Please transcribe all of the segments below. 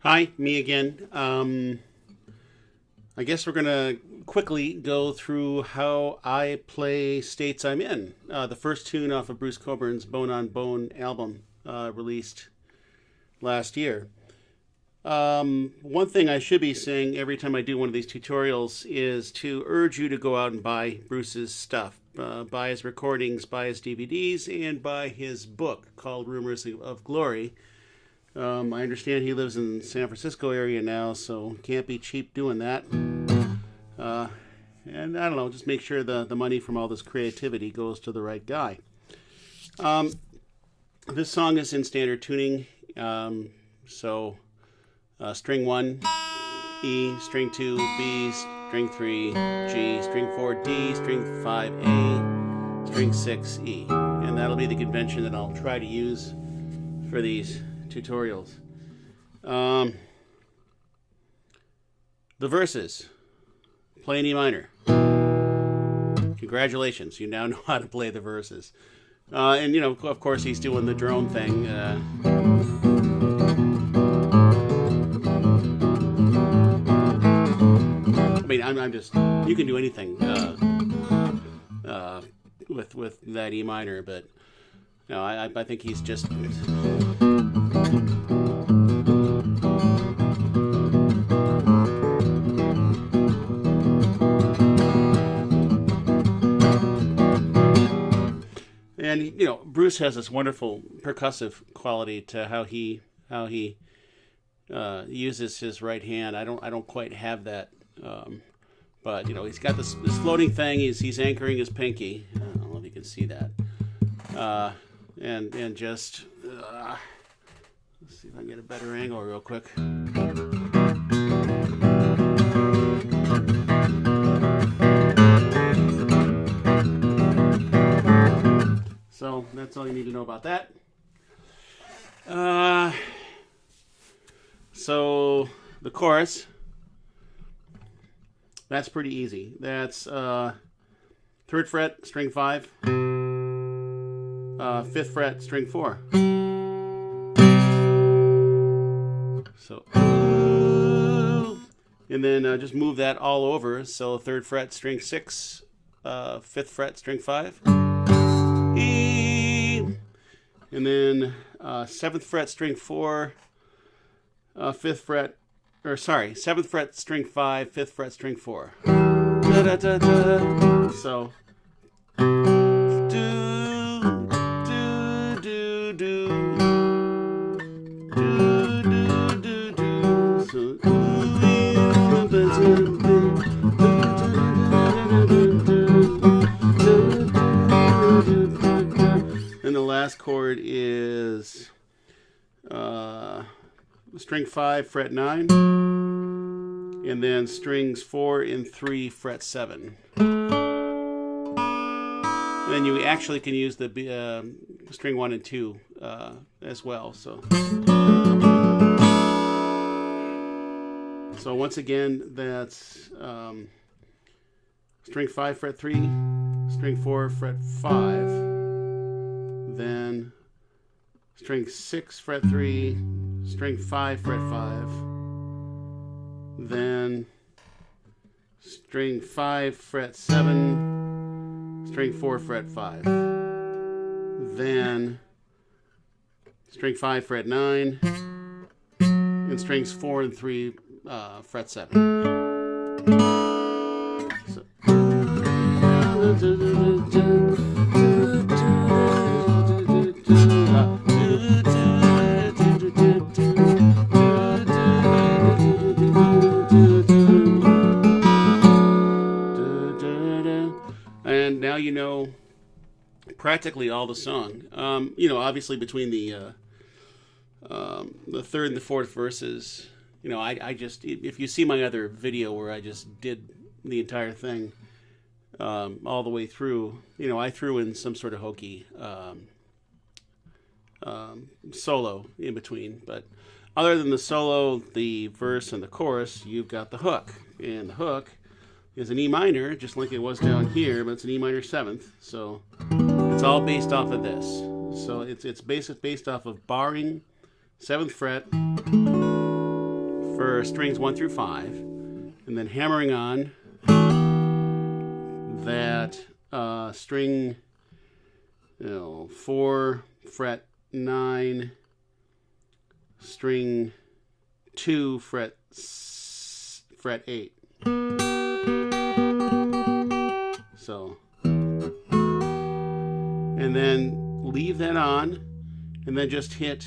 Hi, me again. I guess we're going to quickly go through how I play states I'm in. The first tune off of Bruce Cockburn's Bone on Bone album, released last year. One thing I should be saying every time I do one of these tutorials is to urge you to go out and buy Bruce's stuff. Buy his recordings, buy his DVDs, and buy his book called Rumors of Glory. I understand he lives in the San Francisco area now, so can't be cheap doing that. And I don't know, just make sure the money from all this creativity goes to the right guy. This song is in standard tuning, so string 1, E, string 2, B, string 3, G, string 4, D, string 5, A, string 6, E. And that'll be the convention that I'll try to use for these tutorials. The verses. Play in E minor. Congratulations, you now know how to play the verses. And you know, of course, he's doing the drone thing. I mean, I'm just, you can do anything with that E minor, but no, I think he's just. And you know, Bruce has this wonderful percussive quality to how he uses his right hand. I don't quite have that, but you know, he's got this floating thing. He's anchoring his pinky. I don't know if you can see that, and just let's see if I can get a better angle real quick. So that's all you need to know about that. So the chorus, that's pretty easy. That's 3rd fret, string 5, 5th fret, string 4. So, and then just move that all over. So 3rd fret, string 6, 5th fret, string 5. E, and then 7th fret, string 4, 5th fret, or sorry, 7th fret, string 5, 5th fret, string 4. Da, da, da, da. So, do, do, do, do, do, do, do, do. So, and the last chord is string 5, fret 9, and then strings 4 and 3, fret 7. And then you actually can use the string 1 and 2 as well. So once again, that's string 5, fret 3, string 4, fret 5, then string 6, fret 3, string 5, fret 5, then string 5, fret 7, string 4, fret 5, then string 5, fret 9, and strings 4 and 3, fret 7. So. And now you know practically all the song. You know, obviously between the 3rd and the 4th verses, you know, I just, if you see my other video where I just did the entire thing all the way through, you know, I threw in some sort of hokey solo in between. But other than the solo, the verse, and the chorus, you've got the hook. And the hook is an E minor, just like it was down here, but it's an E minor 7th. So it's all based off of this. So it's based off of barring 7th fret, for strings 1 through 5, and then hammering on that string 4, fret 9, string 2, fret 8. So, and then leave that on, and then just hit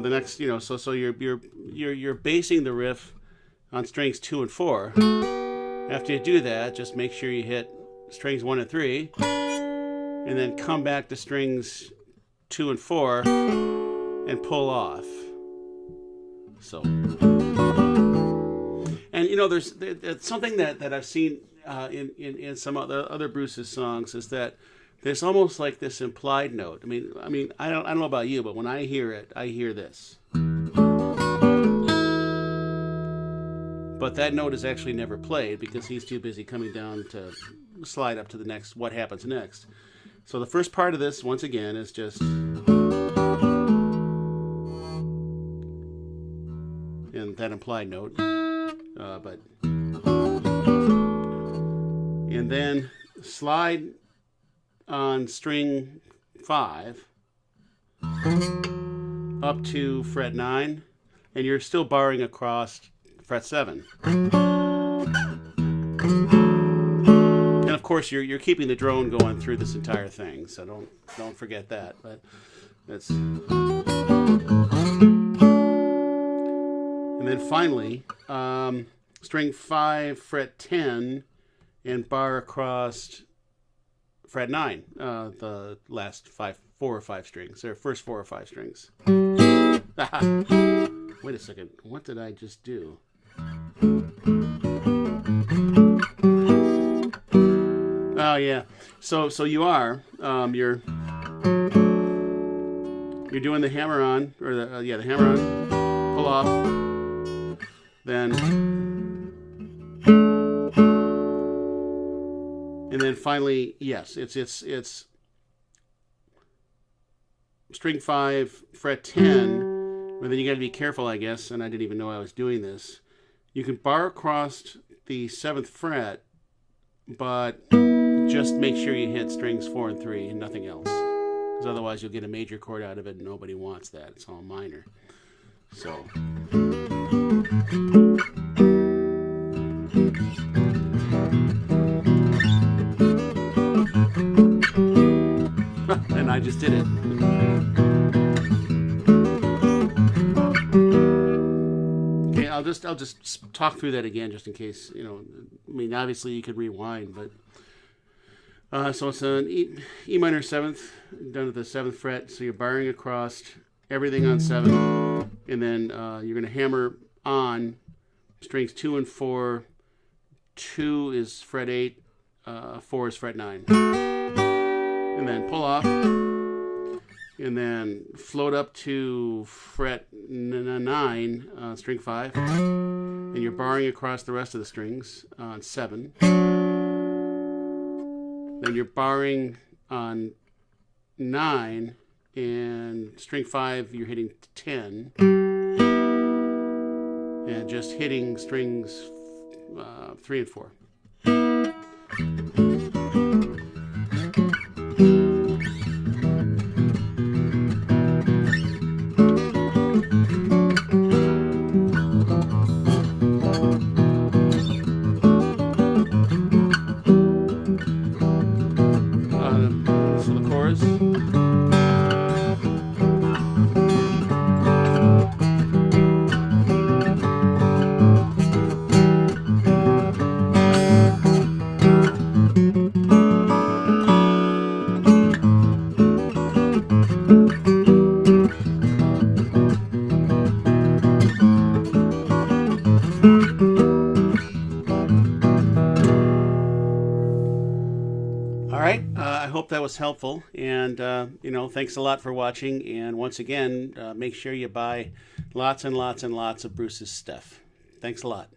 the next, so you're basing the riff on strings 2 and 4. After you do that, just make sure you hit strings 1 and 3, and then come back to strings 2 and 4 and pull off. So, and there's something that I've seen in some other Bruce's songs is that there's almost like this implied note. I mean, I don't know about you, but when I hear it, I hear this. But that note is actually never played because he's too busy coming down to slide up to the next, what happens next. So the first part of this, once again, is just... and that implied note. And then slide on string 5 up to fret 9, and you're still barring across fret 7. And of course you're keeping the drone going through this entire thing, so don't forget that. But that's, and then finally string 5, fret 10, and bar across fret 9, the last 4 or 5 strings, or first 4 or 5 strings. Wait a second, what did I just do? Oh yeah, so you are you're doing the hammer on, or the hammer on, pull off, then and then finally, yes, it's string 5, fret 10, but then you got to be careful, I guess, and I didn't even know I was doing this. You can bar across the 7th fret, but just make sure you hit strings 4 and 3 and nothing else, because otherwise you'll get a major chord out of it, and nobody wants that. It's all minor. So. And I just did it. Okay, I'll just talk through that again, just in case, I mean, obviously you could rewind, but so it's an E minor 7th, down to the 7th fret, so you're barring across everything on 7, and then you're going to hammer on strings 2 and 4. 2 is fret 8, 4 is fret 9. And then pull off, and then float up to fret 9, string 5, and you're barring across the rest of the strings on 7. Then you're barring on 9, and string 5 you're hitting 10, and just hitting strings 3 and 4. So the chorus. All right, I hope that was helpful, and thanks a lot for watching, and once again, make sure you buy lots and lots and lots of Bruce's stuff. Thanks a lot.